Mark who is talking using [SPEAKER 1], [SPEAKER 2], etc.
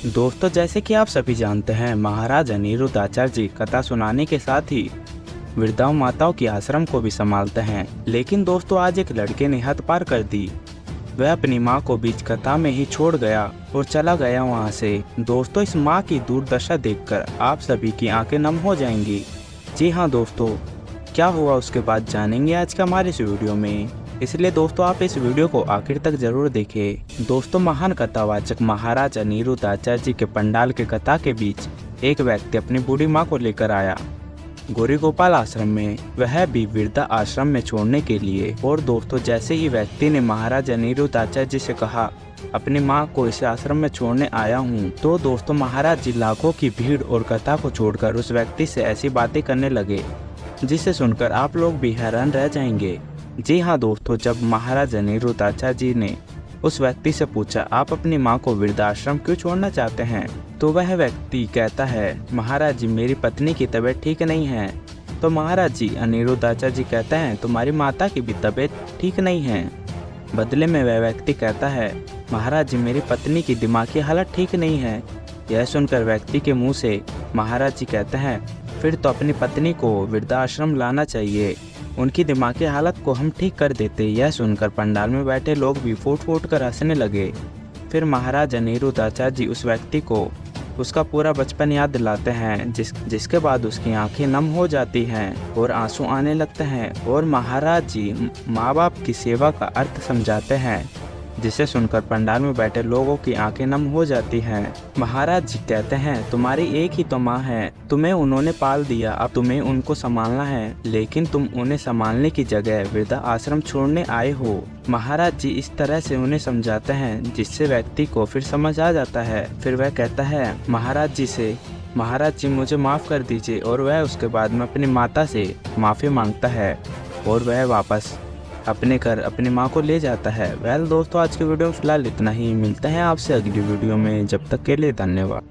[SPEAKER 1] दोस्तों, जैसे कि आप सभी जानते हैं, महाराज अनिरुद्धाचार्य जी कथा सुनाने के साथ ही वृद्धाओं माताओं की आश्रम को भी संभालते हैं। लेकिन दोस्तों, आज एक लड़के ने हद पार कर दी। वह अपनी माँ को बीच कथा में ही छोड़ गया और चला गया वहाँ से। दोस्तों, इस माँ की दुर्दशा देखकर आप सभी की आंखें नम हो जाएंगी। जी हाँ दोस्तों, क्या हुआ उसके बाद जानेंगे आज का हमारे इस वीडियो में, इसलिए दोस्तों आप इस वीडियो को आखिर तक जरूर देखें। दोस्तों, महान कथावाचक महाराज अनिरुद्धाचार्य जी के पंडाल के कथा के बीच एक व्यक्ति अपनी बूढ़ी माँ को लेकर आया गौरी गोपाल आश्रम में, वह भी वृद्धा आश्रम में छोड़ने के लिए। और दोस्तों, जैसे ही व्यक्ति ने महाराज अनिरुद्धाचार्य जी से कहा अपनी माँ को इस आश्रम में छोड़ने आया हूँ, तो दोस्तों महाराज जी लाखों की भीड़ और कथा को छोड़कर उस व्यक्ति से ऐसी बातें करने लगे जिसे सुनकर आप लोग भी हैरान रह जाएंगे। जी हाँ दोस्तों, जब महाराज अनिरुद्धाचार्य जी ने उस व्यक्ति से पूछा आप अपनी माँ को वृद्धाश्रम क्यों छोड़ना चाहते हैं, तो वह व्यक्ति कहता है महाराज जी मेरी पत्नी की तबीयत ठीक नहीं है। तो महाराज जी अनिरुद्धाचार्य जी कहते हैं तुम्हारी माता की भी तबीयत ठीक नहीं है। बदले में वह व्यक्ति कहता है महाराज जी मेरी पत्नी की दिमागी हालत ठीक नहीं है। यह सुनकर व्यक्ति के मुंह से महाराज जी कहते हैं फिर तो अपनी पत्नी को वृद्धाश्रम लाना चाहिए, उनकी दिमागी हालत को हम ठीक कर देते। यह सुनकर पंडाल में बैठे लोग भी फूट फूट कर हंसने लगे। फिर महाराज अनिरुद्धाचार्य जी उस व्यक्ति को उसका पूरा बचपन याद दिलाते हैं, जिसके बाद उसकी आंखें नम हो जाती हैं और आंसू आने लगते हैं। और महाराज जी माँ बाप की सेवा का अर्थ समझाते हैं, जिसे सुनकर पंडाल में बैठे लोगों की आंखें नम हो जाती हैं। महाराज जी कहते हैं तुम्हारी एक ही तो माँ है, तुम्हें उन्होंने पाल दिया, अब तुम्हें उनको संभालना है, लेकिन तुम उन्हें संभालने की जगह वृद्धा आश्रम छोड़ने आए हो। महाराज जी इस तरह से उन्हें समझाते हैं जिससे व्यक्ति को फिर समझ आ जाता है। फिर वह कहता है महाराज जी से महाराज जी मुझे माफ़ कर दीजिए, और वह उसके बाद में अपनी माता से माफ़ी मांगता है और वह वापस अपने घर अपनी माँ को ले जाता है। वेल दोस्तों, आज के वीडियो में फिलहाल इतना ही। मिलते हैं आपसे अगली वीडियो में, जब तक के लिए धन्यवाद।